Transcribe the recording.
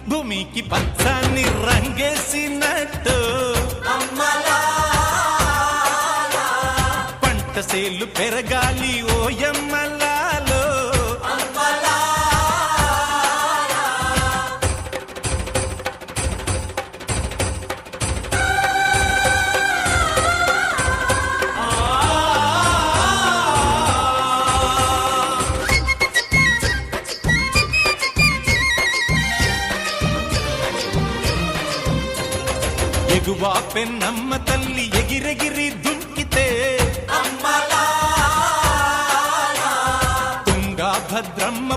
భూమికి పచ్చాని రంగేసినట్టు పంట సేలు పెరగాలి ఓయమ్మలాలో ఎగువా పెన్నమ్మ తల్లి ఎగిరెగిరి దుంకితే తుంగా భద్రమ్మ